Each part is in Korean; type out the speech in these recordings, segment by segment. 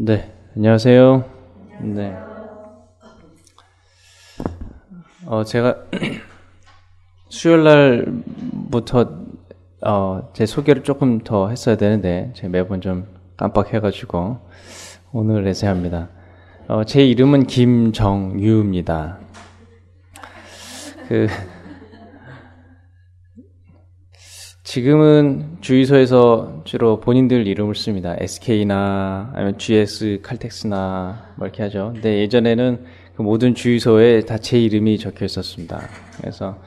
네, 안녕하세요. 네. 제가 수요일 날부터 제 소개를 조금 더 했어야 되는데 제가 매번 좀 깜빡해가지고 오늘 내세야 합니다. 제 이름은 김정유입니다. 지금은 주유소에서 주로 본인들 이름을 씁니다. SK나 아니면 GS 칼텍스나 뭐 이렇게 하죠. 근데 예전에는 그 모든 주유소에 다 제 이름이 적혀 있었습니다. 그래서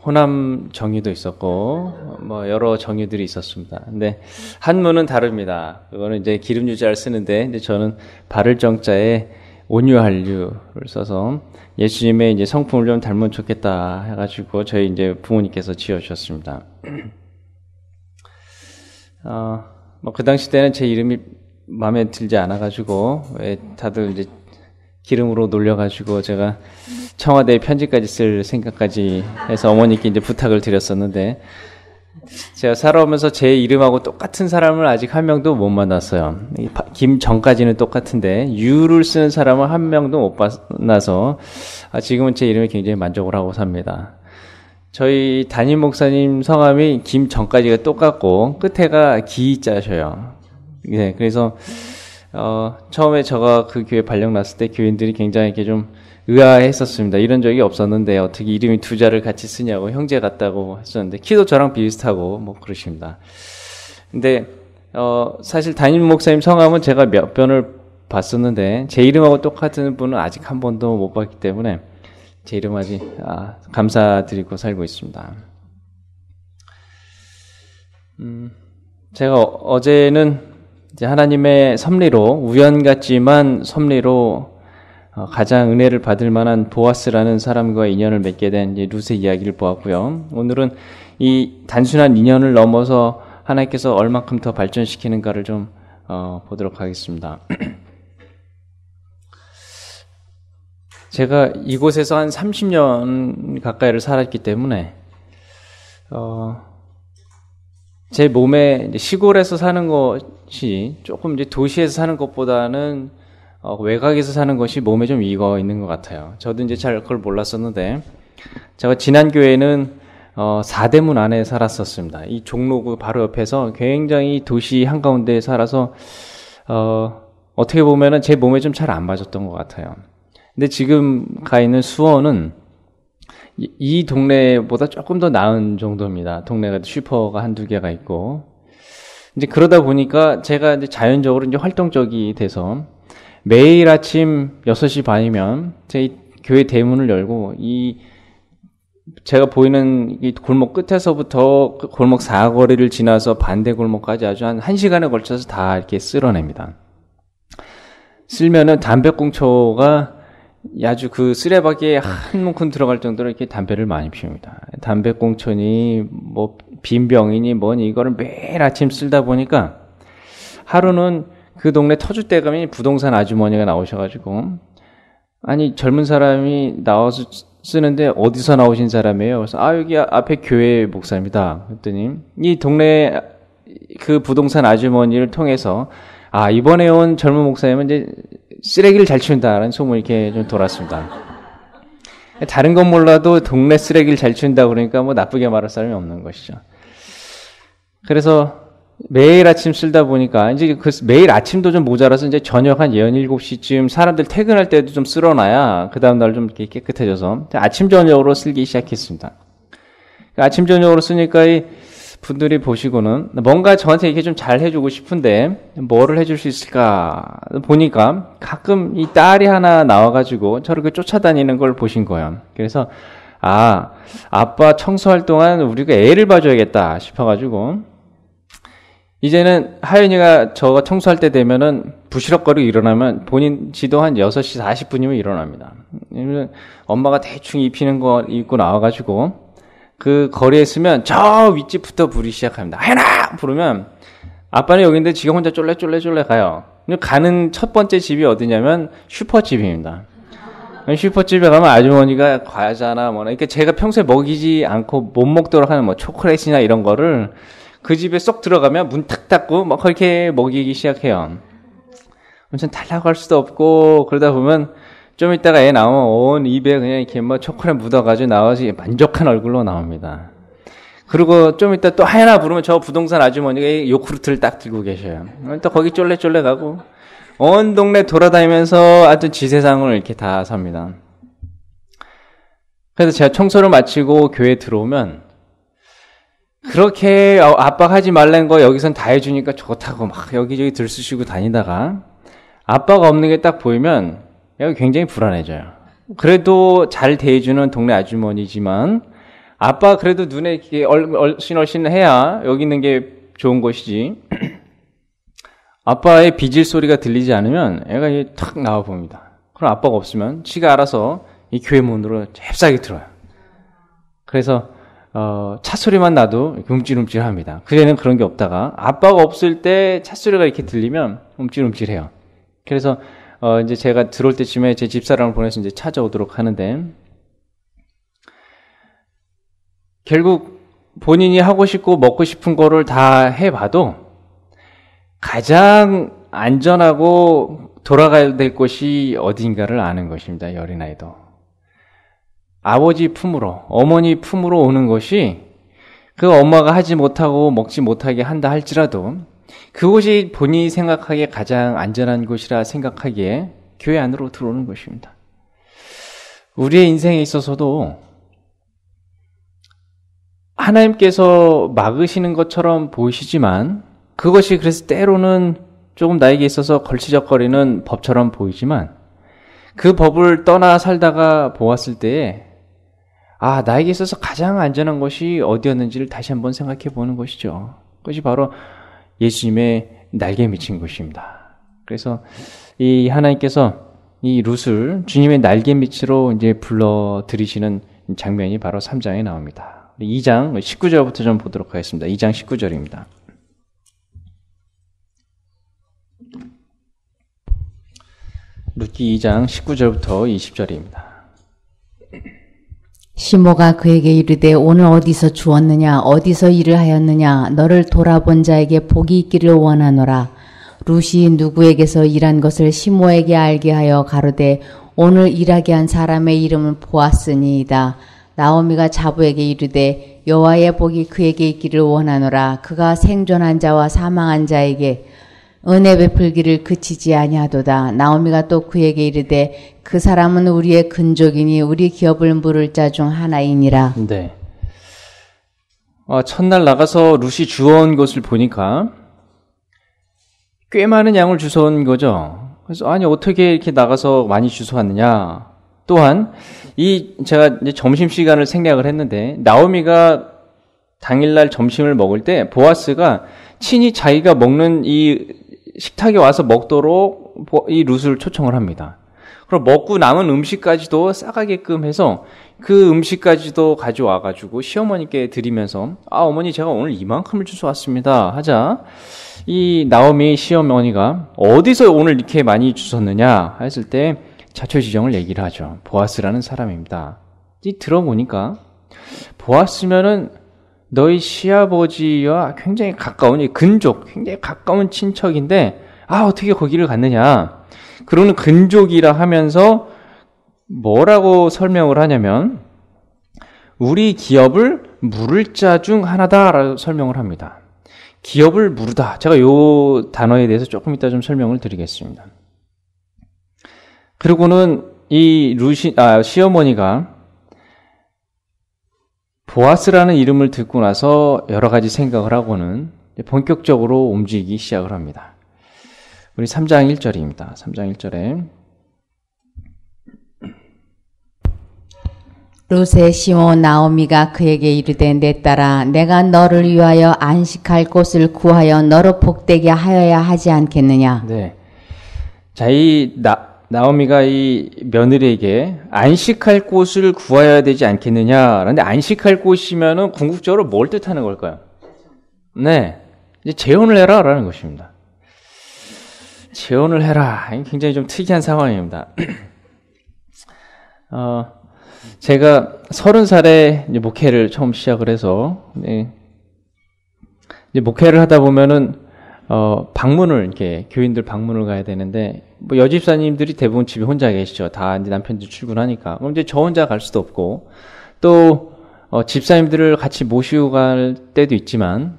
호남 정유도 있었고 뭐 여러 정유들이 있었습니다. 근데 한문은 다릅니다. 그거는 이제 기름 유자를 쓰는데 이제 저는 바를 정자에 온유한류를 써서 예수님의 이제 성품을 좀 닮으면 좋겠다 해가지고 저희 이제 부모님께서 지어주셨습니다. 그 당시 때는 제 이름이 마음에 들지 않아가지고, 왜 다들 이제 기름으로 놀려가지고 제가 청와대에 편지까지 쓸 생각까지 해서 어머니께 이제 부탁을 드렸었는데, 제가 살아오면서 제 이름하고 똑같은 사람을 아직 한 명도 못 만났어요. 김정까지는 똑같은데, 유를 쓰는 사람을 한 명도 못 만나서, 지금은 제 이름에 굉장히 만족을 하고 삽니다. 저희 담임 목사님 성함이 김정까지가 똑같고 끝에가 기자셔요. 네, 그래서 처음에 제가 그 교회 발령 났을 때 교인들이 굉장히 이렇게 좀 의아했었습니다. 이런 적이 없었는데 어떻게 이름이 두 자를 같이 쓰냐고 형제 같다고 했었는데 키도 저랑 비슷하고 뭐 그러십니다. 근데 사실 담임 목사님 성함은 제가 몇 번을 봤었는데 제 이름하고 똑같은 분은 아직 한 번도 못 봤기 때문에 제 이름 아직 감사드리고 살고 있습니다. 제가 어제는 이제 하나님의 섭리로 우연 같지만 섭리로 가장 은혜를 받을 만한 보아스라는 사람과 인연을 맺게 된 룻의 이야기를 보았고요. 오늘은 이 단순한 인연을 넘어서 하나님께서 얼만큼 더 발전시키는가를 좀 보도록 하겠습니다. 제가 이곳에서 한 30년 가까이를 살았기 때문에 제 몸에 이제 시골에서 사는 것이 조금 이제 도시에서 사는 것보다는 외곽에서 사는 것이 몸에 좀 익어 있는 것 같아요. 저도 이제 잘 그걸 몰랐었는데 제가 지난 교회는 사대문 안에 살았었습니다. 이 종로구 바로 옆에서 굉장히 도시 한가운데에 살아서 어떻게 보면은 제 몸에 좀 잘 안 맞았던 것 같아요. 근데 지금 가 있는 수원은 이 동네보다 조금 더 나은 정도입니다. 동네가 슈퍼가 한두 개가 있고. 이제 그러다 보니까 제가 이제 자연적으로 이제 활동적이 돼서 매일 아침 6시 반이면 제 교회 대문을 열고 제가 보이는 이 골목 끝에서부터 골목 사거리를 지나서 반대 골목까지 아주 한 1시간에 걸쳐서 다 이렇게 쓸어냅니다. 쓸면은 담배꽁초가 아주 그 쓰레박에 한 문큼 들어갈 정도로 이렇게 담배를 많이 피웁니다. 담배꽁초니 뭐 빈병이니 뭐니 이거를 매일 아침 쓸다 보니까 하루는 그 동네 터줏대감이 부동산 아주머니가 나오셔가지고 아니 젊은 사람이 나와서 쓰는데 어디서 나오신 사람이에요? 그래서 여기 앞에 교회 목사입니다. 그랬더니 이 동네 그 부동산 아주머니를 통해서 이번에 온 젊은 목사님은 이제 쓰레기를 잘 치운다라는 소문이 이렇게 좀 돌았습니다. 다른 건 몰라도 동네 쓰레기를 잘 치운다 그러니까 뭐 나쁘게 말할 사람이 없는 것이죠. 그래서 매일 아침 쓸다 보니까 이제 매일 아침도 좀 모자라서 이제 저녁 한 7시쯤 사람들 퇴근할 때도 좀 쓸어놔야 그 다음날 좀 이렇게 깨끗해져서 아침 저녁으로 쓰기 시작했습니다. 아침 저녁으로 쓰니까 이 분들이 보시고는 뭔가 저한테 이렇게 좀 잘 해주고 싶은데 뭐를 해줄 수 있을까 보니까 가끔 이 딸이 하나 나와가지고 저렇게 쫓아다니는 걸 보신 거예요. 그래서 아빠 청소할 동안 우리가 애를 봐줘야겠다 싶어가지고 이제는 하연이가 저가 청소할 때 되면은 부시럭거리고 일어나면 본인 지도 한 6시 40분이면 일어납니다. 엄마가 대충 입히는 거 입고 나와가지고 그 거리에 있으면 저 윗집부터 부르기 시작합니다. 하연아! 부르면 아빠는 여기인데 지가 혼자 쫄래 가요. 가는 첫 번째 집이 어디냐면 슈퍼집입니다. 슈퍼집에 가면 아주머니가 과자나 뭐나 그러니까 제가 평소에 먹이지 않고 못 먹도록 하는 뭐 초콜릿이나 이런 거를 그 집에 쏙 들어가면 문 탁 닫고 막 그렇게 먹이기 시작해요. 엄청 달라고 할 수도 없고, 그러다 보면 좀 이따가 애 나오면 온 입에 그냥 이렇게 뭐 초콜릿 묻어가지고 나와서 만족한 얼굴로 나옵니다. 그리고 좀 이따 또 하나 부르면 저 부동산 아주머니가 요구르트를 딱 들고 계셔요. 또 거기 쫄래쫄래 가고, 온 동네 돌아다니면서 하여튼 지세상을 이렇게 다 삽니다. 그래서 제가 청소를 마치고 교회에 들어오면 그렇게 압박하지 말란 거 여기선 다 해주니까 좋다고 막 여기저기 들쑤시고 다니다가 압박 없는 게 딱 보이면 여기 굉장히 불안해져요. 그래도 잘 대해주는 동네 아주머니지만 아빠 그래도 눈에 이렇게 얼씬얼씬 해야 여기 있는 게 좋은 것이지. 아빠의 비질 소리가 들리지 않으면 애가 탁 나와 봅니다. 그럼 아빠가 없으면 지가 알아서 이 교회 문으로 잽싸게 들어요. 그래서 차 소리만 나도 움찔움찔합니다. 그전에는 그런 게 없다가 아빠가 없을 때 차 소리가 이렇게 들리면 움찔움찔해요. 그래서 이제 제가 들어올 때쯤에 제 집사람을 보내서 이제 찾아오도록 하는데 결국 본인이 하고 싶고 먹고 싶은 거를 다 해봐도 가장 안전하고 돌아가야 될 곳이 어딘가를 아는 것입니다. 이 어린아이도. 아버지 품으로, 어머니 품으로 오는 것이 그 엄마가 하지 못하고 먹지 못하게 한다 할지라도 그곳이 본인이 생각하기에 가장 안전한 곳이라 생각하기에 교회 안으로 들어오는 것입니다. 우리의 인생에 있어서도 하나님께서 막으시는 것처럼 보이시지만 그것이 그래서 때로는 조금 나에게 있어서 걸치적거리는 법처럼 보이지만 그 법을 떠나 살다가 보았을 때에 나에게 있어서 가장 안전한 것이 어디였는지를 다시 한번 생각해 보는 것이죠. 그것이 바로 예수님의 날개 미친 것입니다. 그래서 이 하나님께서 이 룻을 주님의 날개 밑으로 이제 불러 들이시는 장면이 바로 3장에 나옵니다. 2장 19절부터 좀 보도록 하겠습니다. 2장 19절입니다. 룻기 2장 19절부터 20절입니다. 시모가 그에게 이르되 오늘 어디서 주었느냐 어디서 일을 하였느냐 너를 돌아본 자에게 복이 있기를 원하노라. 룻이 누구에게서 일한 것을 시모에게 알게 하여 가로되 오늘 일하게 한 사람의 이름은 보아스니이다. 나오미가 자부에게 이르되 여호와의 복이 그에게 있기를 원하노라. 그가 생존한 자와 사망한 자에게 은혜 베풀기를 그치지 아니하도다. 나오미가 또 그에게 이르되 그 사람은 우리의 근족이니 우리 기업을 물을 자 중 하나이니라. 네. 첫날 나가서 룻이 주워온 것을 보니까 꽤 많은 양을 주워온 거죠. 그래서 아니 어떻게 이렇게 나가서 많이 주워왔느냐. 또한 제가 이제 점심 시간을 생략을 했는데 나오미가 당일날 점심을 먹을 때 보아스가 친히 자기가 먹는 이 식탁에 와서 먹도록 이 룻을 초청을 합니다. 그럼 먹고 남은 음식까지도 싸가게끔 해서 그 음식까지도 가져와가지고 시어머니께 드리면서 어머니 제가 오늘 이만큼을 주워왔습니다 하자 이 나오미 시어머니가 어디서 오늘 이렇게 많이 주웠느냐 했을 때 자초지종을 얘기를 하죠. 보아스라는 사람입니다. 들어보니까 보아스면은 너희 시아버지와 굉장히 가까운 이 근족, 굉장히 가까운 친척인데 어떻게 거기를 갔느냐. 그러는 근족이라 하면서 뭐라고 설명을 하냐면 우리 기업을 물을 자 중 하나다라고 설명을 합니다. 기업을 무르다. 제가 이 단어에 대해서 조금 이따 좀 설명을 드리겠습니다. 그리고는 이 시어머니가 보아스라는 이름을 듣고 나서 여러 가지 생각을 하고는 본격적으로 움직이기 시작을 합니다. 우리 3장 1절입니다. 3장 1절에 룻의 시모 나오미가 그에게 이르되 내 딸아 내가 너를 위하여 안식할 곳을 구하여 너로 복되게 하여야 하지 않겠느냐. 네. 자, 나오미가 이 며느리에게 안식할 곳을 구하여야 되지 않겠느냐. 그런데 안식할 곳이면은 궁극적으로 뭘 뜻하는 걸까요? 네. 이제 재혼을 해라. 라는 것입니다. 재혼을 해라. 굉장히 좀 특이한 상황입니다. 제가 30살에 이제 목회를 처음 시작을 해서, 이제 목회를 하다 보면은, 방문을, 이렇게, 교인들 방문을 가야 되는데, 뭐, 여집사님들이 대부분 집에 혼자 계시죠. 다 이제 남편들 출근하니까. 그럼 이제 저 혼자 갈 수도 없고, 또, 집사님들을 같이 모시고 갈 때도 있지만,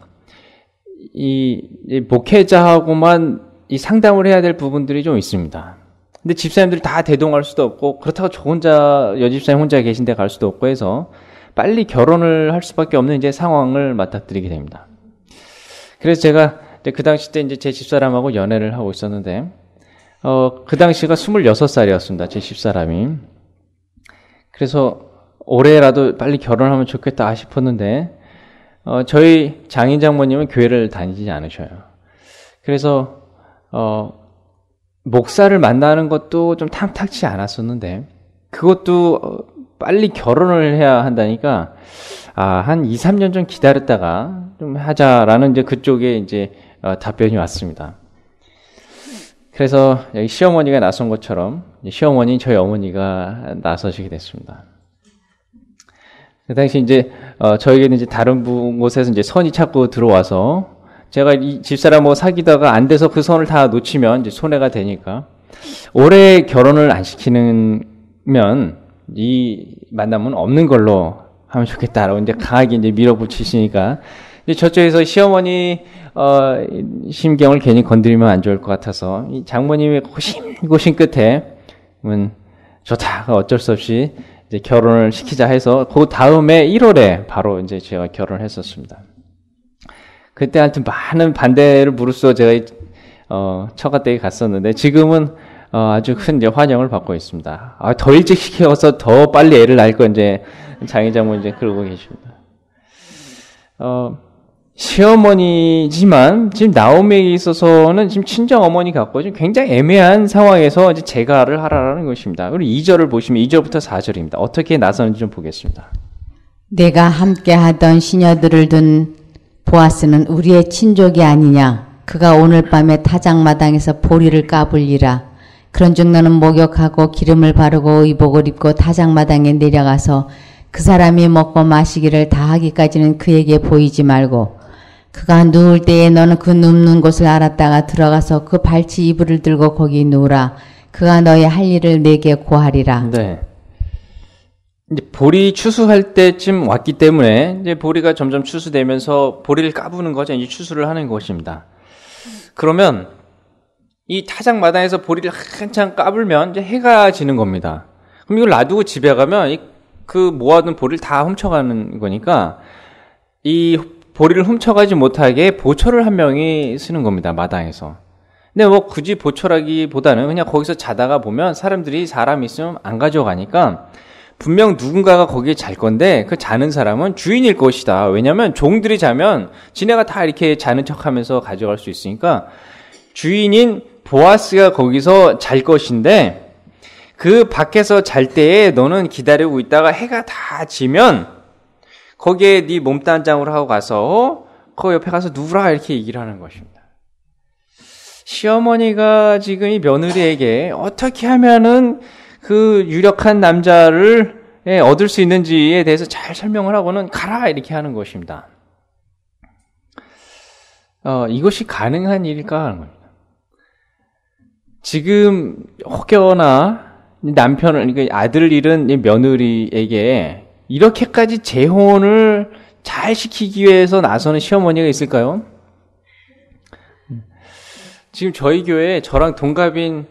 이 목회자하고만 이 상담을 해야 될 부분들이 좀 있습니다. 근데 집사님들이 다 대동할 수도 없고, 그렇다고 저 혼자, 여집사님 혼자 계신 데 갈 수도 없고 해서, 빨리 결혼을 할 수밖에 없는 이제 상황을 맞닥뜨리게 됩니다. 그래서 제가 그 당시 때 이제 제 집사람하고 연애를 하고 있었는데, 그 당시가 26살이었습니다. 제 집사람이. 그래서 올해라도 빨리 결혼하면 좋겠다 싶었는데, 저희 장인 장모님은 교회를 다니지 않으셔요. 그래서, 목사를 만나는 것도 좀 탐탁치 않았었는데, 그것도 빨리 결혼을 해야 한다니까, 한 2, 3년 좀 기다렸다가 좀 하자라는 이제 그쪽에 이제 답변이 왔습니다. 그래서 여기 시어머니가 나선 것처럼 시어머니, 저희 어머니가 나서시게 됐습니다. 그 당시 이제 저에게는 이제 다른 곳에서 이제 선이 자꾸 들어와서 제가 이 집사람하고 사귀다가 안 돼서 그 선을 다 놓치면 이제 손해가 되니까 올해 결혼을 안 시키면 이 만남은 없는 걸로 하면 좋겠다라고 이제 강하게 이제 밀어붙이시니까 이제 저쪽에서 시어머니 심경을 괜히 건드리면 안 좋을 것 같아서 이 장모님의 고심 끝에 좋다 어쩔 수 없이 이제 결혼을 시키자 해서 그 다음에 1월에 바로 이제 제가 결혼을 했었습니다. 그때 하여튼 많은 반대를 무릅쓰고 제가 처가댁에 갔었는데 지금은 아주 큰 이제 환영을 받고 있습니다. 더 일찍 시켜서 더 빨리 애를 낳을 거 이제 장인장모 이제 그러고 계십니다. 시어머니지만 지금 나오미에게 있어서는 지금 친정 어머니 같고 지금 굉장히 애매한 상황에서 이제 재가를 하라는 것입니다. 그리고 2절을 보시면 2절부터 4절입니다. 어떻게 나서는지 좀 보겠습니다. 내가 함께 하던 시녀들을 둔 보아스는 우리의 친족이 아니냐. 그가 오늘 밤에 타작마당에서 보리를 까불리라. 그런즉 너는 목욕하고 기름을 바르고 의복을 입고 타작마당에 내려가서 그 사람이 먹고 마시기를 다 하기까지는 그에게 보이지 말고 그가 누울 때에 너는 그 눕는 곳을 알았다가 들어가서 그 발치 이불을 들고 거기 누우라. 그가 너의 할 일을 내게 고하리라. 네. 이제 보리 추수할 때쯤 왔기 때문에 이제 보리가 점점 추수되면서 보리를 까부는 거죠. 이제 추수를 하는 것입니다. 그러면 이 타작마당에서 보리를 한참 까불면 이제 해가 지는 겁니다. 그럼 이걸 놔두고 집에 가면 그 모아둔 보리를 다 훔쳐가는 거니까 이 보리를 훔쳐가지 못하게 보초를 한 명이 쓰는 겁니다. 마당에서. 근데 뭐 굳이 보초라기보다는 그냥 거기서 자다가 보면 사람들이 사람이 있으면 안 가져가니까 분명 누군가가 거기에 잘 건데 그 자는 사람은 주인일 것이다. 왜냐면 종들이 자면 지네가 다 이렇게 자는 척하면서 가져갈 수 있으니까 주인인 보아스가 거기서 잘 것인데 그 밖에서 잘 때에 너는 기다리고 있다가 해가 다 지면 거기에 네 몸단장으로 하고 가서 그 옆에 가서 누우라 이렇게 얘기를 하는 것입니다. 시어머니가 지금 이 며느리에게 어떻게 하면은 그 유력한 남자를 얻을 수 있는지에 대해서 잘 설명을 하고는 가라 이렇게 하는 것입니다. 이것이 가능한 일일까 하는 겁니다. 지금 혹여나 남편을 그러니까 아들을 잃은 며느리에게 이렇게까지 재혼을 잘 시키기 위해서 나서는 시어머니가 있을까요? 지금 저희 교회에 저랑 동갑인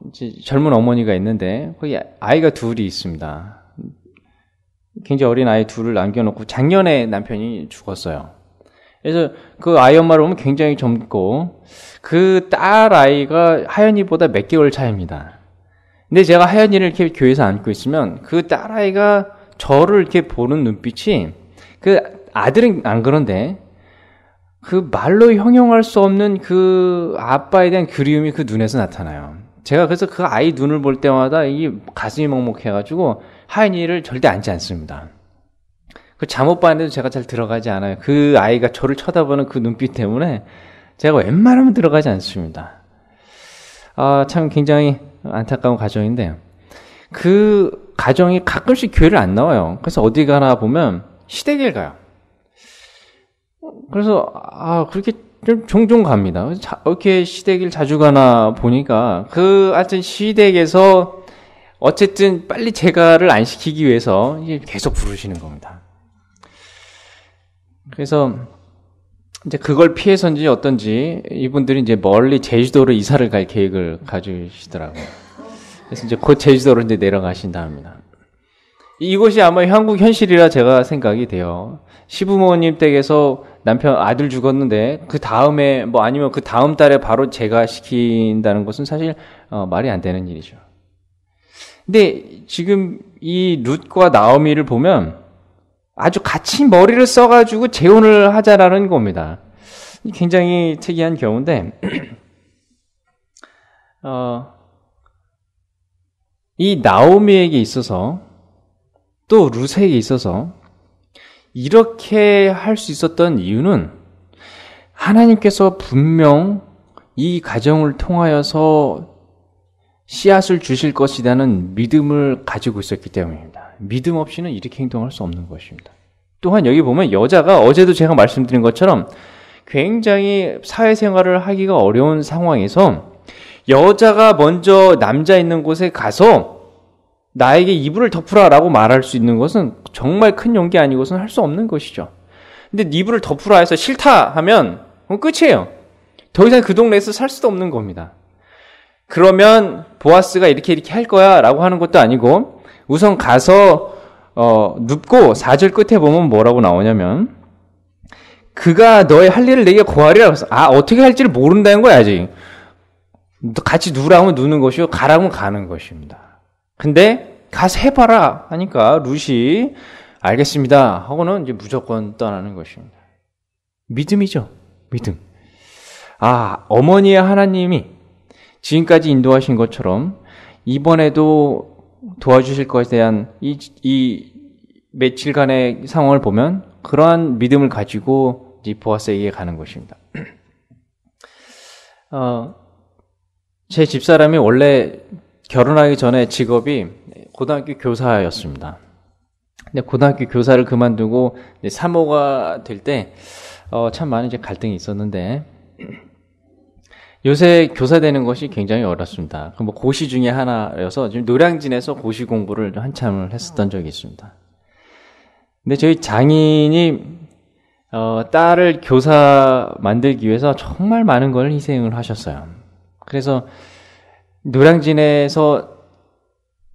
이제 젊은 어머니가 있는데 거기 아이가 둘이 있습니다. 굉장히 어린 아이 둘을 남겨놓고 작년에 남편이 죽었어요. 그래서 그 아이 엄마를 보면 굉장히 젊고 그 딸 아이가 하연이보다 몇 개월 차이입니다. 근데 제가 하연이를 이렇게 교회에서 안고 있으면 그 딸 아이가 저를 이렇게 보는 눈빛이 그 아들은 안 그런데 그 말로 형용할 수 없는 그 아빠에 대한 그리움이 그 눈에서 나타나요. 제가 그래서 그 아이 눈을 볼 때마다 이 가슴이 먹먹해가지고 하연이를 절대 앉지 않습니다. 그 잠옷 바는데도 제가 잘 들어가지 않아요. 그 아이가 저를 쳐다보는 그 눈빛 때문에 제가 웬만하면 들어가지 않습니다. 참 굉장히 안타까운 가정인데 그 가정이 가끔씩 교회를 안 나와요. 그래서 어디 가나 보면 시댁에 가요. 그래서 그렇게 좀 종종 갑니다. 이렇게 시댁을 자주 가나 보니까 하여튼 시댁에서 어쨌든 빨리 제가를 안 시키기 위해서 계속 부르시는 겁니다. 그래서 이제 그걸 피해서인지 어떤지 이분들이 이제 멀리 제주도로 이사를 갈 계획을 가지시더라고요. 그래서 이제 곧 제주도로 이제 내려가신다 합니다. 이것이 아마 한국 현실이라 제가 생각이 돼요. 시부모님 댁에서 남편 아들 죽었는데 그 다음에 아니면 그 다음 달에 바로 제가 시킨다는 것은 사실 말이 안 되는 일이죠. 근데 지금 이 룻과 나오미를 보면 아주 같이 머리를 써가지고 재혼을 하자라는 겁니다. 굉장히 특이한 경우인데 이 나오미에게 있어서 또 룻에게 있어서 이렇게 할 수 있었던 이유는 하나님께서 분명 이 가정을 통하여서 씨앗을 주실 것이라는 믿음을 가지고 있었기 때문입니다. 믿음 없이는 이렇게 행동할 수 없는 것입니다. 또한 여기 보면 여자가 어제도 제가 말씀드린 것처럼 굉장히 사회생활을 하기가 어려운 상황에서 여자가 먼저 남자 있는 곳에 가서 나에게 이불을 덮으라라고 말할 수 있는 것은 정말 큰 용기 아니고서는 할 수 없는 것이죠. 근데 이불을 덮으라 해서 싫다 하면 끝이에요. 더 이상 그 동네에서 살 수도 없는 겁니다. 그러면 보아스가 이렇게 할 거야 라고 하는 것도 아니고 우선 가서 눕고 4절 끝에 보면 뭐라고 나오냐면 그가 너의 할 일을 내게 고하리라고 해서 어떻게 할지를 모른다는 거야 아직. 같이 누라고 하면 누는 것이고 가라고 하면 가는 것입니다. 근데 가서 해봐라 하니까 룻이 알겠습니다 하고는 이제 무조건 떠나는 것입니다. 믿음이죠. 믿음. 어머니의 하나님이 지금까지 인도하신 것처럼 이번에도 도와주실 것에 대한 이 며칠간의 상황을 보면 그러한 믿음을 가지고 이제 보아스에게 가는 것입니다. 제 집사람이 원래 결혼하기 전에 직업이 고등학교 교사였습니다. 근데 고등학교 교사를 그만두고 이제 사모가 될 때 참 많은 이제 갈등이 있었는데 요새 교사 되는 것이 굉장히 어렵습니다. 고시 중에 하나여서 지금 노량진에서 고시 공부를 한참을 했었던 적이 있습니다. 근데 저희 장인이 딸을 교사 만들기 위해서 정말 많은 걸 희생을 하셨어요. 그래서 노량진에서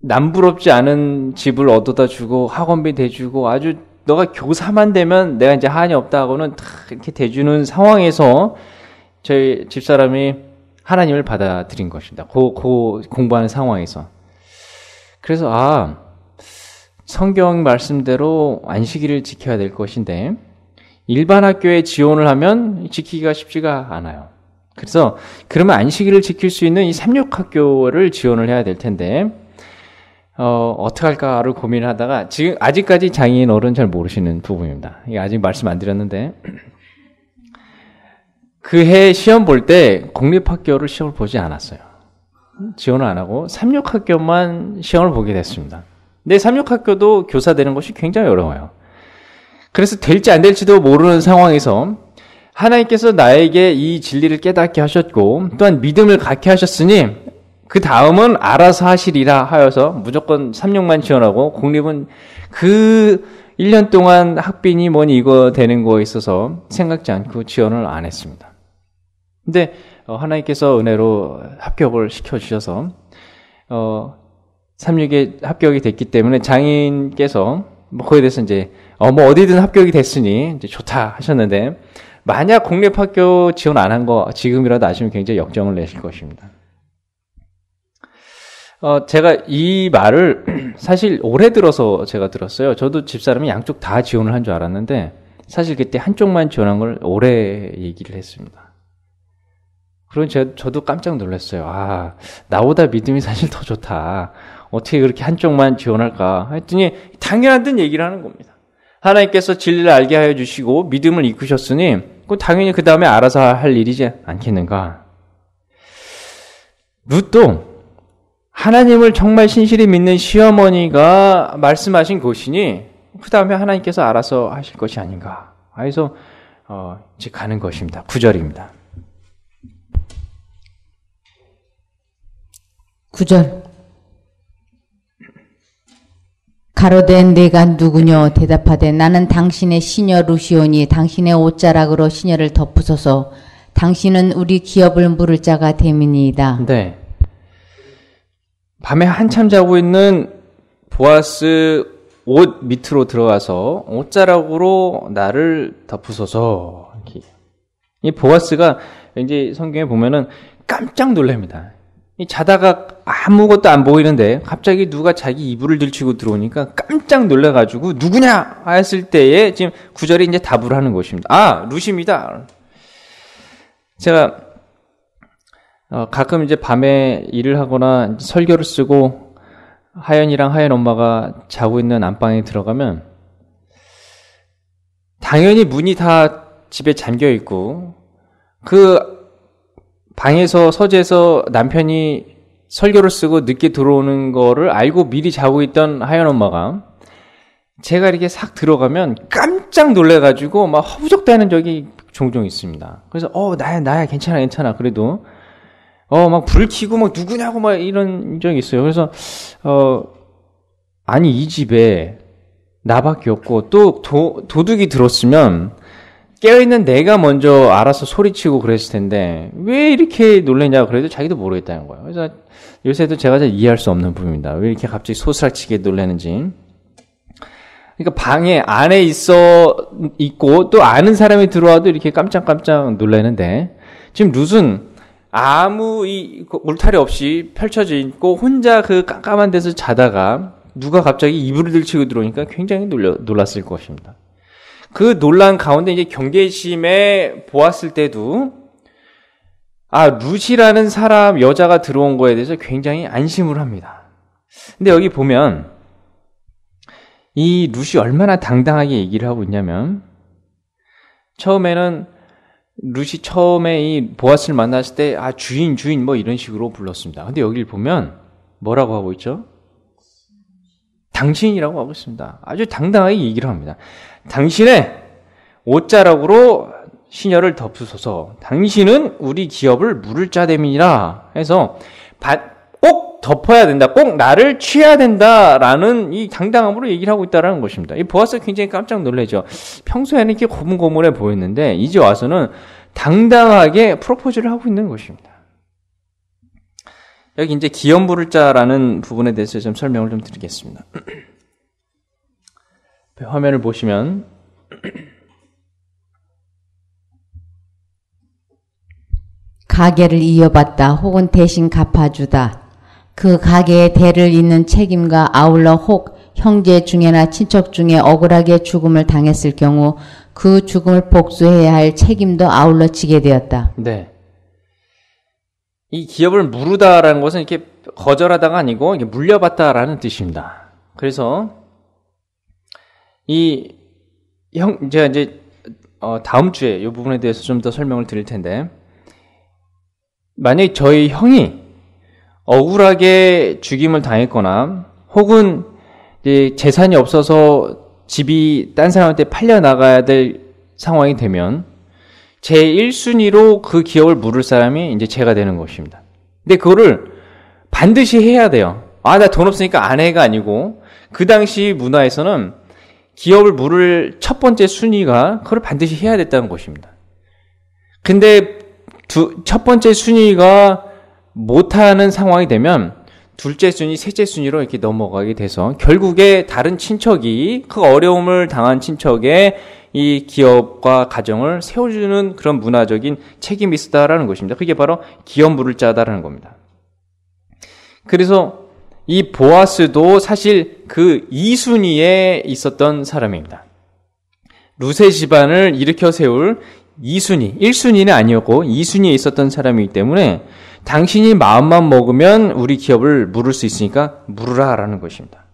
남부럽지 않은 집을 얻어다 주고 학원비 대주고 아주 너가 교사만 되면 내가 이제 한이 없다 하고는 다 이렇게 대주는 상황에서 저희 집사람이 하나님을 받아들인 것입니다. 공부하는 상황에서. 그래서 성경 말씀대로 안식일을 지켜야 될 것인데 일반 학교에 지원을 하면 지키기가 쉽지가 않아요. 그래서 그러면 안식일을 지킬 수 있는 이 삼육학교를 지원을 해야 될 텐데 어떻게 할까를 고민을 하다가 지금 아직까지 장인 어른 잘 모르시는 부분입니다. 이게 아직 말씀 안 드렸는데 그 해 시험 볼 때 공립학교를 시험을 보지 않았어요. 지원을 안 하고 삼육학교만 시험을 보게 됐습니다. 근데 삼육학교도 교사 되는 것이 굉장히 어려워요. 그래서 될지 안 될지도 모르는 상황에서 하나님께서 나에게 이 진리를 깨닫게 하셨고 또한 믿음을 갖게 하셨으니 그 다음은 알아서 하시리라 하여서 무조건 삼육만 지원하고 공립은 그 1년 동안 학비니 뭐니 이거 되는 거에 있어서 생각지 않고 지원을 안 했습니다. 근데 하나님께서 은혜로 합격을 시켜주셔서 삼육에 합격이 됐기 때문에 장인께서 그거에 대해서 이제 어디든 합격이 됐으니 이제 좋다 하셨는데 만약 공립학교 지원 안 한 거 지금이라도 아시면 굉장히 역정을 내실 것입니다. 제가 이 말을 사실 올해 들어서 제가 들었어요. 저도 집사람이 양쪽 다 지원을 한 줄 알았는데 사실 그때 한쪽만 지원한 걸 올해 얘기를 했습니다. 그럼 저도 깜짝 놀랐어요. 나보다 믿음이 사실 더 좋다. 어떻게 그렇게 한쪽만 지원할까 했더니 당연한 듯 얘기를 하는 겁니다. 하나님께서 진리를 알게 하여 주시고 믿음을 이끄셨으니 당연히 그 다음에 알아서 할 일이지 않겠는가. 룻도 하나님을 정말 신실히 믿는 시어머니가 말씀하신 것이니 그 다음에 하나님께서 알아서 하실 것이 아닌가. 그래서 이제 가는 것입니다. 9절입니다. 9절. 가로되 내가 누구뇨? 대답하되 나는 당신의 시녀 루시오니 당신의 옷자락으로 시녀를 덮으소서. 당신은 우리 기업을 물을 자가 됨이니이다. 네. 밤에 한참 자고 있는 보아스 옷 밑으로 들어가서 옷자락으로 나를 덮으소서. 이 보아스가 이제 성경에 보면은 깜짝 놀랍니다. 이 자다가 아무것도 안 보이는데 갑자기 누가 자기 이불을 들치고 들어오니까 깜짝 놀라가지고 누구냐 했을 때에 지금 9절에 이제 답을 하는 것입니다. 아, 루시입니다. 제가 가끔 이제 밤에 일을 하거나 설교를 쓰고 하연이랑 하연 엄마가 자고 있는 안방에 들어가면 당연히 문이 다 집에 잠겨 있고 그 방에서 서재에서 남편이 설교를 쓰고 늦게 들어오는 거를 알고 미리 자고 있던 하연 엄마가 제가 이렇게 싹 들어가면 깜짝 놀래가지고 막 허우적대는 적이 종종 있습니다. 그래서 나야 괜찮아 그래도 막 불 켜고 막 누구냐고 막 이런 적이 있어요. 그래서 아니 이 집에 나밖에 없고 또 도둑이 들었으면 깨어있는 내가 먼저 알아서 소리치고 그랬을 텐데 왜 이렇게 놀래냐 그래도 자기도 모르겠다는 거예요. 그래서 요새도 제가 잘 이해할 수 없는 부분입니다. 왜 이렇게 갑자기 소스라치게 놀라는지. 그러니까 방에 안에 있고 또 아는 사람이 들어와도 이렇게 깜짝깜짝 놀라는데 지금 룻은 아무 울타리 없이 펼쳐져 있고 혼자 그 깜깜한 데서 자다가 누가 갑자기 이불을 들치고 들어오니까 굉장히 놀랐을 것입니다. 그 논란 가운데 이제 경계심에 보았을 때도 룻이라는 사람 여자가 들어온 거에 대해서 굉장히 안심을 합니다. 근데 여기 보면 이 룻이 얼마나 당당하게 얘기를 하고 있냐면 처음에는 룻이 처음에 이 보아스를 만났을 때 주인 뭐 이런 식으로 불렀습니다. 근데 여기를 보면 뭐라고 하고 있죠? 당신이라고 하고 있습니다. 아주 당당하게 얘기를 합니다. 당신의 옷자락으로 시녀를 덮으소서. 당신은 우리 기업을 물을 자됨이라 해서 꼭 덮어야 된다. 꼭 나를 취해야 된다라는 이 당당함으로 얘기를 하고 있다는 것입니다. 이 보아스가 굉장히 깜짝 놀라죠. 평소에는 이렇게 고문고문해 보였는데 이제 와서는 당당하게 프로포즈를 하고 있는 것입니다. 여기 이제 기업 물을 자라는 부분에 대해서 좀 설명을 좀 드리겠습니다. 화면을 보시면 가계를 이어받다 혹은 대신 갚아주다. 그 가계의 대를 잇는 책임과 아울러 혹 형제 중에나 친척 중에 억울하게 죽음을 당했을 경우 그 죽음을 복수해야 할 책임도 아울러 지게 되었다. 네. 이 기업을 무르다라는 것은 이렇게 거절하다가 아니고 이게 물려받다라는 뜻입니다. 그래서 제가 이제 다음 주에 이 부분에 대해서 좀 더 설명을 드릴 텐데 만약에 저희 형이 억울하게 죽임을 당했거나 혹은 이제 재산이 없어서 집이 딴 사람한테 팔려 나가야 될 상황이 되면 제 1순위로 그 기업을 물을 사람이 이제 제가 되는 것입니다. 근데 그거를 반드시 해야 돼요. 나 돈 없으니까 안 해가 아니고 그 당시 문화에서는 기업을 물을 첫 번째 순위가 그걸 반드시 해야 됐다는 것입니다. 근데 첫 번째 순위가 못하는 상황이 되면 둘째 순위, 셋째 순위로 이렇게 넘어가게 돼서 결국에 다른 친척이 그 어려움을 당한 친척의 이 기업과 가정을 세워주는 그런 문화적인 책임이 있었다라는 것입니다. 그게 바로 기업 물을 자다라는 겁니다. 그래서 이 보아스도 사실 그 2순위에 있었던 사람입니다. 룻의 집안을 일으켜 세울 2순위, 1순위는 아니었고 2순위에 있었던 사람이기 때문에 당신이 마음만 먹으면 우리 기업을 물을 수 있으니까 물으라라는 것입니다.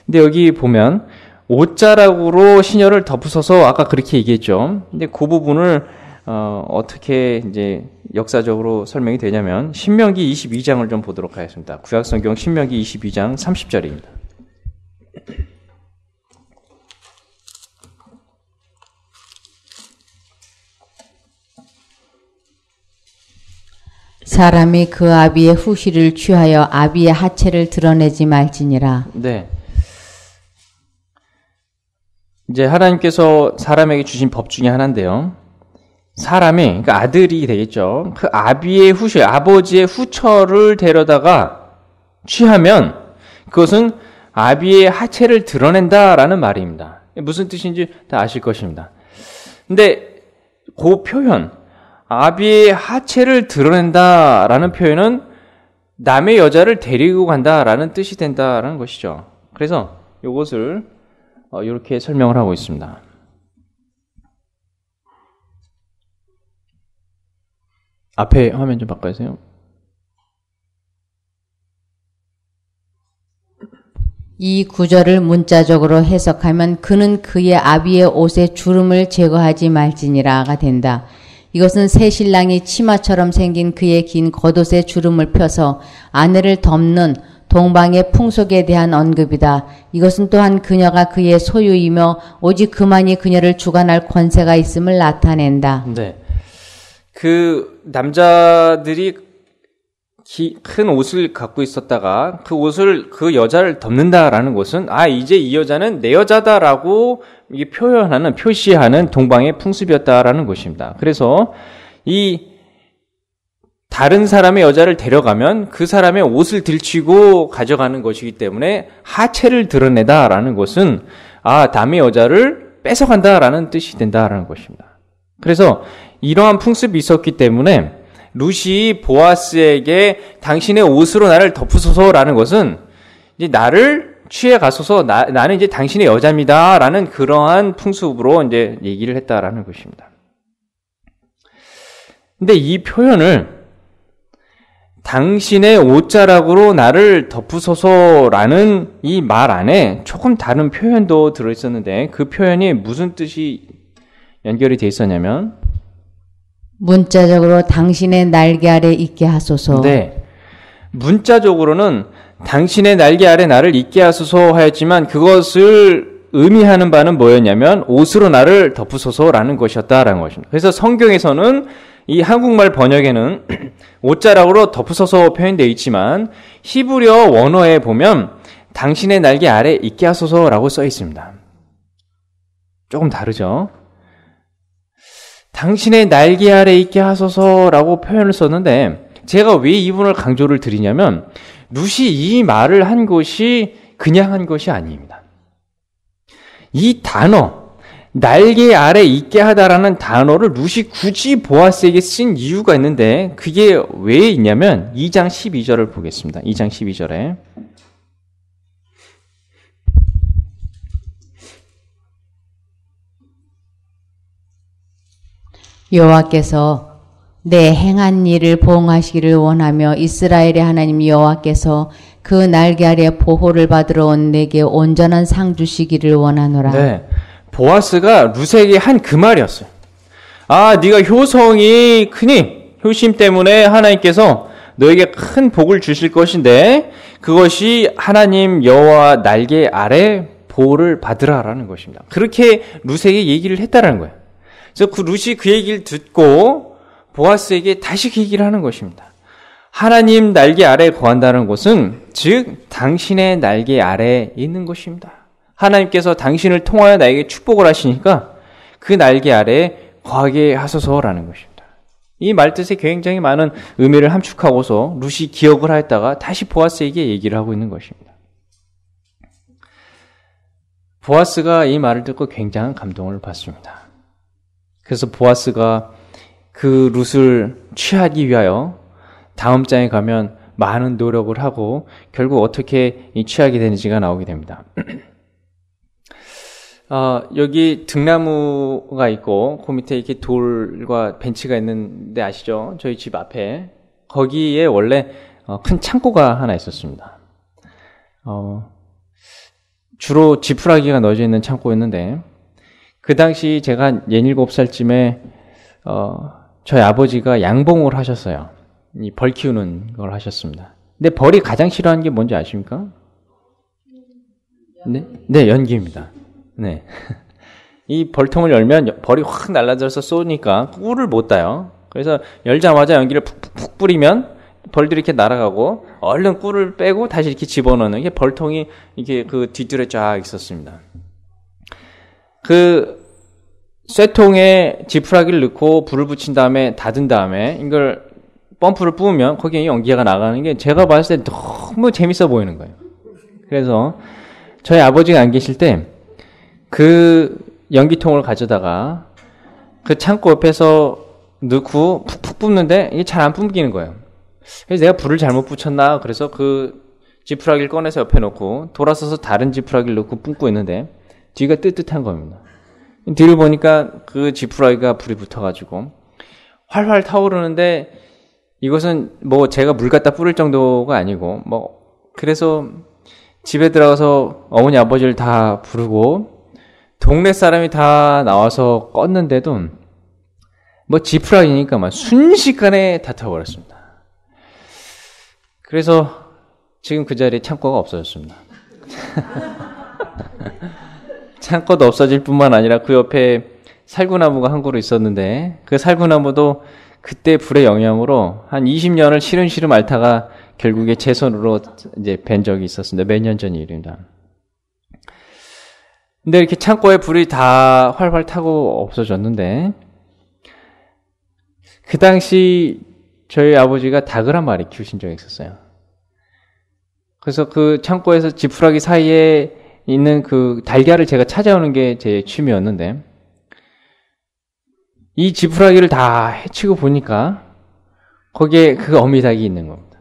근데 여기 보면 옷자락으로 시녀를 덮으소서 아까 그렇게 얘기했죠. 근데 그 부분을 어떻게 이제 역사적으로 설명이 되냐면 신명기 22장을 좀 보도록 하겠습니다. 구약성경 신명기 22장 30절입니다. 사람이 그 아비의 후시를 취하여 아비의 하체를 드러내지 말지니라. 네. 이제 하나님께서 사람에게 주신 법 중에 하나인데요. 사람이, 그러니까 아들이 되겠죠. 그 아비의 후시, 아버지의 후처를 데려다가 취하면 그것은 아비의 하체를 드러낸다라는 말입니다. 무슨 뜻인지 다 아실 것입니다. 근데 그 표현, 아비의 하체를 드러낸다라는 표현은 남의 여자를 데리고 간다라는 뜻이 된다라는 것이죠. 그래서 이것을 이렇게 설명을 하고 있습니다. 앞에 화면 좀 바꿔주세요. 이 구절을 문자적으로 해석하면 그는 그의 아비의 옷에 주름을 제거하지 말지니라가 된다. 이것은 새 신랑이 치마처럼 생긴 그의 긴 겉옷에 주름을 펴서 아내를 덮는 동방의 풍속에 대한 언급이다. 이것은 또한 그녀가 그의 소유이며 오직 그만이 그녀를 주관할 권세가 있음을 나타낸다. 네. 그 남자들이 큰 옷을 갖고 있었다가 그 옷을 그 여자를 덮는다라는 것은 이제 이 여자는 내 여자다라고 이게 표시하는 동방의 풍습이었다라는 것입니다. 그래서 이 다른 사람의 여자를 데려가면 그 사람의 옷을 들치고 가져가는 것이기 때문에 하체를 드러내다라는 것은 남의 여자를 뺏어간다라는 뜻이 된다라는 것입니다. 그래서 이러한 풍습이 있었기 때문에 룻이 보아스에게 당신의 옷으로 나를 덮으소서라는 것은 이제 나를 취해 가소서 나는 이제 당신의 여자입니다라는 그러한 풍습으로 이제 얘기를 했다라는 것입니다. 근데 이 표현을 당신의 옷자락으로 나를 덮으소서라는 이 말 안에 조금 다른 표현도 들어있었는데 그 표현이 무슨 뜻이 연결이 돼 있었냐면 문자적으로 당신의 날개 아래 있게 하소서. 네. 문자적으로는 당신의 날개 아래 나를 있게 하소서 하였지만 그것을 의미하는 바는 뭐였냐면 옷으로 나를 덮으소서라는 것이었다라는 것입니다. 그래서 성경에서는 이 한국말 번역에는 옷자락으로 덮으소서 표현되어 있지만 히브리어 원어에 보면 당신의 날개 아래 있게 하소서라고 써 있습니다. 조금 다르죠? 당신의 날개 아래 있게 하소서라고 표현을 썼는데 제가 왜 이 부분을 강조를 드리냐면 룻이 이 말을 한 것이 그냥 한 것이 아닙니다. 이 단어 날개 아래 있게 하다라는 단어를 룻이 굳이 보아스에게 쓴 이유가 있는데 그게 왜 있냐면 2장 12절을 보겠습니다. 2장 12절에 여호와께서 내 행한 일을 보응하시기를 원하며 이스라엘의 하나님 여호와께서 그 날개 아래 보호를 받으러 온 내게 온전한 상 주시기를 원하노라. 네, 보아스가 룻에게 한 그 말이었어요. 네가 효성이 크니 효심 때문에 하나님께서 너에게 큰 복을 주실 것인데 그것이 하나님 여호와 날개 아래 보호를 받으라라는 것입니다. 그렇게 룻에게 얘기를 했다라는 거예요. 그래서 그 룻이 그 얘기를 듣고 보아스에게 다시 그 얘기를 하는 것입니다. 하나님 날개 아래에 거한다는 것은 즉 당신의 날개 아래에 있는 것입니다. 하나님께서 당신을 통하여 나에게 축복을 하시니까 그 날개 아래에 거하게 하소서라는 것입니다. 이 말뜻에 굉장히 많은 의미를 함축하고서 룻이 기억을 하였다가 다시 보아스에게 얘기를 하고 있는 것입니다. 보아스가 이 말을 듣고 굉장한 감동을 받습니다. 그래서 보아스가 그 룻을 취하기 위하여 다음 장에 가면 많은 노력을 하고 결국 어떻게 취하게 되는지가 나오게 됩니다. 여기 등나무가 있고 그 밑에 이렇게 돌과 벤치가 있는데 아시죠? 저희 집 앞에 거기에 원래 큰 창고가 하나 있었습니다. 주로 지푸라기가 넣어져 있는 창고였는데 그 당시 제가 한 67살쯤에 저희 아버지가 양봉을 하셨어요. 이 벌 키우는 걸 하셨습니다. 근데 벌이 가장 싫어하는 게 뭔지 아십니까? 네, 연기입니다. 네. 이 벌통을 열면 벌이 확 날아들어서 쏘니까 꿀을 못 따요. 그래서 열자마자 연기를 푹푹 뿌리면 벌들이 이렇게 날아가고 얼른 꿀을 빼고 다시 이렇게 집어넣는 게 벌통이 이렇게 그 뒷줄에 쫙 있었습니다. 그 쇠통에 지푸라기를 넣고 불을 붙인 다음에 닫은 다음에 이걸 펌프를 부으면 거기에 연기가 나가는 게 제가 봤을 때 너무 재밌어 보이는 거예요. 그래서 저희 아버지가 안 계실 때 그 연기통을 가져다가 그 창고 옆에서 넣고 푹푹 붓는데 이게 잘 안 뿜기는 거예요. 그래서 내가 불을 잘못 붙였나 그래서 그 지푸라기를 꺼내서 옆에 놓고 돌아서서 다른 지푸라기를 넣고 뿜고 있는데 뒤가 뜨뜻한 겁니다. 뒤를 보니까 그 지푸라기가 불이 붙어가지고 활활 타오르는데 이것은 뭐 제가 물 갖다 뿌릴 정도가 아니고 뭐 그래서 집에 들어가서 어머니 아버지를 다 부르고 동네 사람이 다 나와서 껐는데도 뭐 지푸라기니까 막 순식간에 다 타버렸습니다. 그래서 지금 그 자리에 창고가 없어졌습니다. 창고도 없어질 뿐만 아니라 그 옆에 살구나무가 한 그루 있었는데 그 살구나무도 그때 불의 영향으로 한 20년을 시름시름 앓다가 결국에 제 손으로 이제 벤 적이 있었습니다. 몇 년 전 일입니다. 근데 이렇게 창고에 불이 다 활활 타고 없어졌는데 그 당시 저희 아버지가 닭을 한 마리 키우신 적이 있었어요. 그래서 그 창고에서 지푸라기 사이에 있는 그 달걀을 제가 찾아오는 게 제 취미였는데 이 지푸라기를 다 해치고 보니까 거기에 그 어미닭이 있는 겁니다.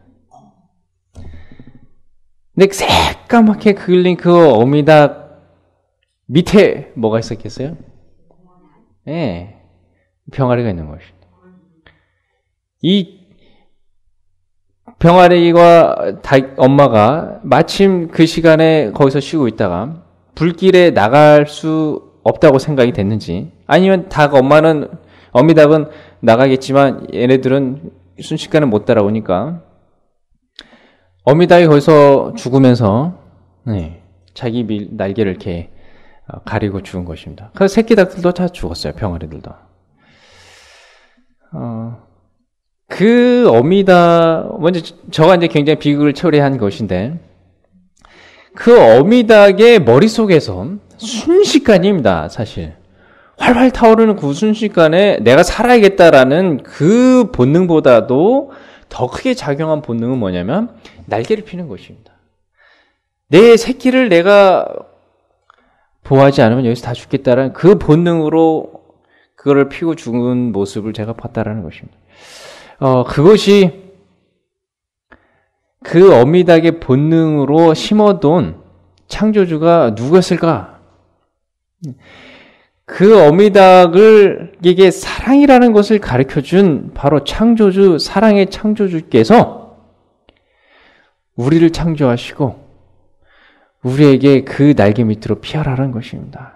근데 새까맣게 그을린 그 어미닭 밑에 뭐가 있었겠어요? 네, 병아리가 있는 것입니다. 이 병아리와 엄마가 마침 그 시간에 거기서 쉬고 있다가 불길에 나갈 수 없다고 생각이 됐는지 아니면 어미닭은 나가겠지만 얘네들은 순식간에 못 따라오니까 어미닭이 거기서 죽으면서 자기 날개를 이렇게 가리고 죽은 것입니다. 그래서 새끼 닭들도 다 죽었어요. 병아리들도. 그 어미닭 먼저 저가 이제 굉장히 비극을 처리한 것인데 그 어미닭의 머릿속에서 순식간입니다. 사실 활활 타오르는 그 순식간에 내가 살아야겠다라는 그 본능보다도 더 크게 작용한 본능은 뭐냐면 날개를 피는 것입니다. 내 새끼를 내가 보호하지 않으면 여기서 다 죽겠다라는 그 본능으로 그거를 피고 죽은 모습을 제가 봤다라는 것입니다. 그것이 그 어미닭의 본능으로 심어둔 창조주가 누구였을까? 그 어미닭에게 사랑이라는 것을 가르쳐준 바로 창조주, 사랑의 창조주께서 우리를 창조하시고 우리에게 그 날개 밑으로 피하라는 것입니다.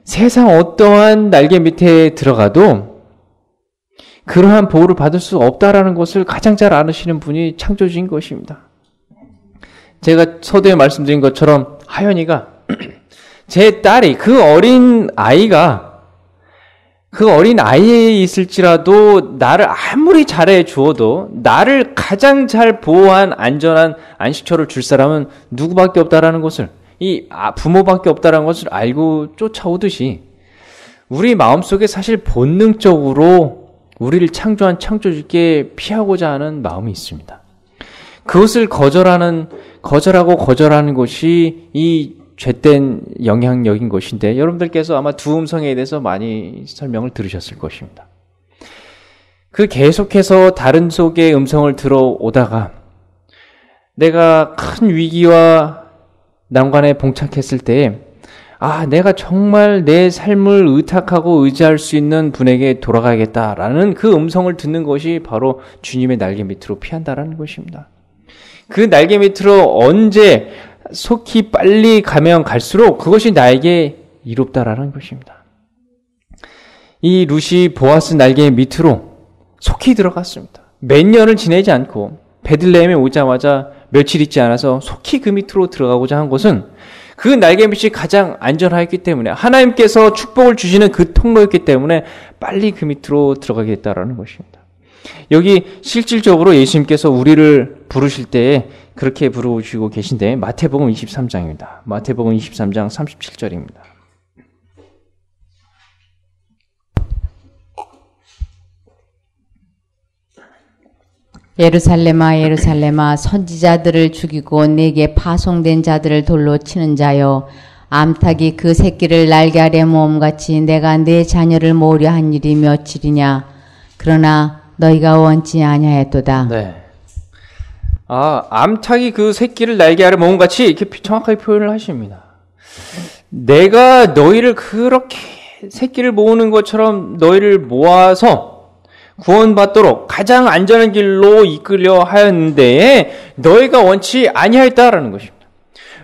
세상 어떠한 날개 밑에 들어가도 그러한 보호를 받을 수 없다라는 것을 가장 잘 아시는 분이 창조주인 것입니다. 제가 서두에 말씀드린 것처럼 하연이가 제 딸이 그 어린 아이에 있을지라도 나를 아무리 잘해 주어도 나를 가장 잘 보호한 안전한 안식처를 줄 사람은 누구밖에 없다라는 것을 부모밖에 없다라는 것을 알고 쫓아오듯이 우리 마음속에 사실 본능적으로 우리를 창조한 창조주께 피하고자 하는 마음이 있습니다. 그것을 거절하고 거절하는 것이 이 죄된 영향력인 것인데 여러분들께서 아마 두 음성에 대해서 많이 설명을 들으셨을 것입니다. 그 계속해서 다른 속의 음성을 들어오다가 내가 큰 위기와 난관에 봉착했을 때에 내가 정말 내 삶을 의탁하고 의지할 수 있는 분에게 돌아가야겠다라는 그 음성을 듣는 것이 바로 주님의 날개 밑으로 피한다라는 것입니다. 그 날개 밑으로 언제 속히 빨리 가면 갈수록 그것이 나에게 이롭다라는 것입니다. 이 룻이 보아스 날개 밑으로 속히 들어갔습니다. 몇 년을 지내지 않고 베들레헴에 오자마자 며칠 있지 않아서 속히 그 밑으로 들어가고자 한 것은 그 날개 밑이 가장 안전하였기 때문에 하나님께서 축복을 주시는 그 통로였기 때문에 빨리 그 밑으로 들어가게 됐다라는 것입니다. 여기 실질적으로 예수님께서 우리를 부르실 때에 그렇게 부르시고 계신데 마태복음 23장입니다. 마태복음 23장 37절입니다. 예루살렘아 예루살렘아 선지자들을 죽이고 내게 파송된 자들을 돌로 치는 자여 암탉이 그 새끼를 날개 아래 모음같이 내가 내 자녀를 모으려 한 일이 며칠이냐 그러나 너희가 원치 아니하였도다. 네. 암탉이 그 새끼를 날개 아래 모음같이 이렇게 정확하게 표현을 하십니다. 내가 너희를 그렇게 새끼를 모으는 것처럼 너희를 모아서 구원받도록 가장 안전한 길로 이끌려 하였는데 너희가 원치 아니하였다라는 것입니다.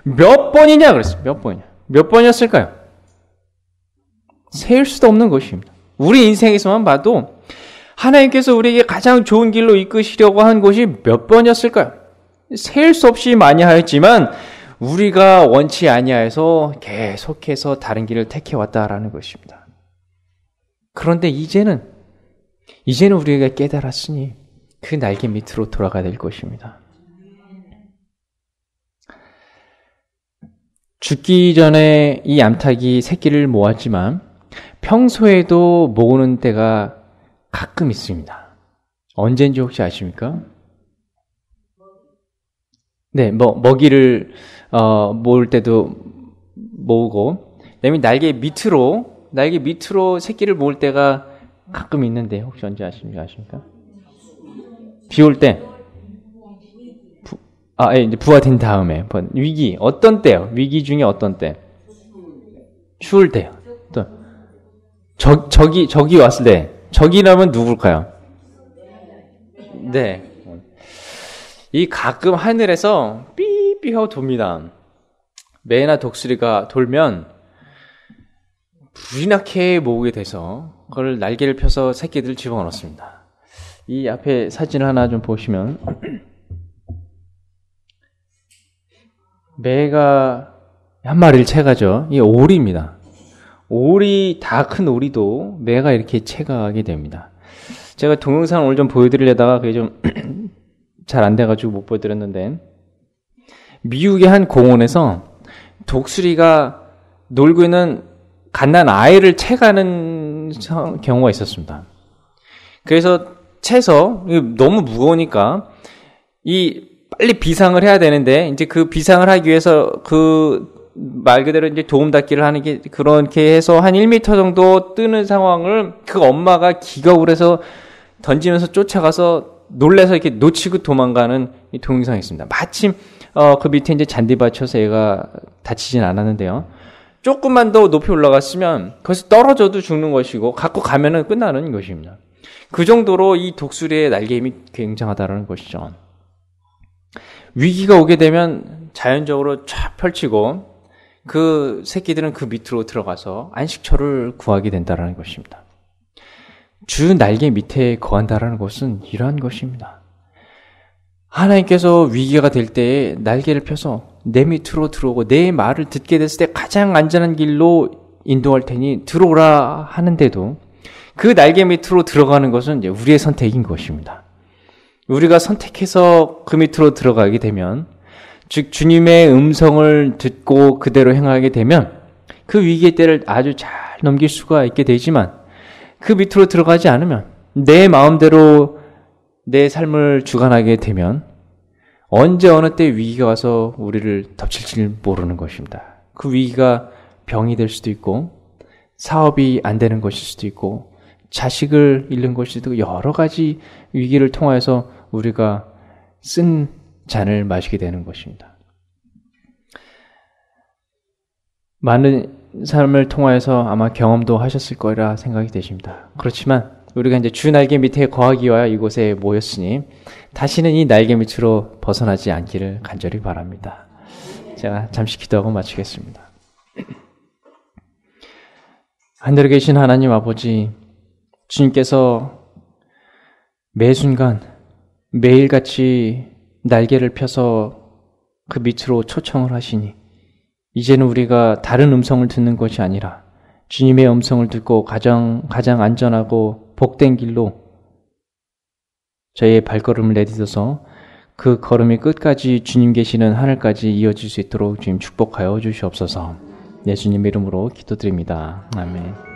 몇 번이냐 그랬어요. 몇 번이냐. 몇 번이었을까요? 세일 수도 없는 것입니다. 우리 인생에서만 봐도 하나님께서 우리에게 가장 좋은 길로 이끄시려고 한 것이 몇 번이었을까요? 세일 수 없이 많이 하였지만 우리가 원치 아니하여서 계속해서 다른 길을 택해왔다라는 것입니다. 그런데 이제는 우리가 깨달았으니 그 날개 밑으로 돌아가야 될 것입니다. 죽기 전에 이 암탉이 새끼를 모았지만 평소에도 모으는 때가 가끔 있습니다. 언제인지 혹시 아십니까? 네, 먹이를 모을 때도 모으고, 그다음에 날개 밑으로 새끼를 모을 때가 가끔 있는데 혹시 언제 아십니까? 비 올 때. 이제 부화된 다음에 위기 어떤 때요? 위기 중에 어떤 때? 추울 때요. 또 적이 왔을 때. 적이라면 누굴까요? 네. 이 가끔 하늘에서 삐삐하고 돕니다. 매나 독수리가 돌면 불이 나게 모으게 돼서 그걸 날개를 펴서 새끼들을 집어넣습니다. 이 앞에 사진을 하나 좀 보시면 매가 한 마리를 채가죠. 이게 오리입니다. 다 큰 오리도 매가 이렇게 채가게 됩니다. 제가 동영상 오늘 좀 보여드리려다가 그게 좀 잘 안 돼가지고 못 보여드렸는데 미국의 한 공원에서 독수리가 놀고 있는 갓난 아이를 채가는 경우가 있었습니다. 그래서 채서 너무 무거우니까 빨리 비상을 해야 되는데 이제 그 비상을 하기 위해서 말 그대로 이제 도움닫기를 하는 게 그렇게 해서 한 1m 정도 뜨는 상황을 그 엄마가 기겁을 해서 던지면서 쫓아가서 놀래서 이렇게 놓치고 도망가는 이 동영상이 있습니다. 마침 그 밑에 이제 잔디밭 쳐서 얘가 다치진 않았는데요. 조금만 더 높이 올라갔으면 거기서 떨어져도 죽는 것이고 갖고 가면은 끝나는 것입니다. 그 정도로 이 독수리의 날개 힘이 굉장하다는 것이죠. 위기가 오게 되면 자연적으로 쫙 펼치고 그 새끼들은 그 밑으로 들어가서 안식처를 구하게 된다는 것입니다. 주 날개 밑에 거한다라는 것은 이러한 것입니다. 하나님께서 위기가 될 때에 날개를 펴서 내 밑으로 들어오고 내 말을 듣게 됐을 때 가장 안전한 길로 인도할 테니 들어오라 하는데도 그 날개 밑으로 들어가는 것은 이제 우리의 선택인 것입니다. 우리가 선택해서 그 밑으로 들어가게 되면 즉 주님의 음성을 듣고 그대로 행하게 되면 그 위기의 때를 아주 잘 넘길 수가 있게 되지만 그 밑으로 들어가지 않으면 내 마음대로 내 삶을 주관하게 되면 언제 어느 때 위기가 와서 우리를 덮칠지 모르는 것입니다. 그 위기가 병이 될 수도 있고 사업이 안 되는 것일 수도 있고 자식을 잃는 것일 수도 있고 여러 가지 위기를 통해서 우리가 쓴 잔을 마시게 되는 것입니다. 많은 삶을 통하여서 아마 경험도 하셨을 거라 생각이 되십니다. 그렇지만 우리가 이제 주 날개 밑에 거하기 위하여 이곳에 모였으니 다시는 이 날개 밑으로 벗어나지 않기를 간절히 바랍니다. 제가 잠시 기도하고 마치겠습니다. 하늘에 계신 하나님 아버지, 주님께서 매 순간 매일같이 날개를 펴서 그 밑으로 초청을 하시니 이제는 우리가 다른 음성을 듣는 것이 아니라 주님의 음성을 듣고 가장 안전하고 복된 길로 저희의 발걸음을 내딛어서 그 걸음이 끝까지 주님 계시는 하늘까지 이어질 수 있도록 주님 축복하여 주시옵소서. 예수님 이름으로 기도드립니다. 아멘.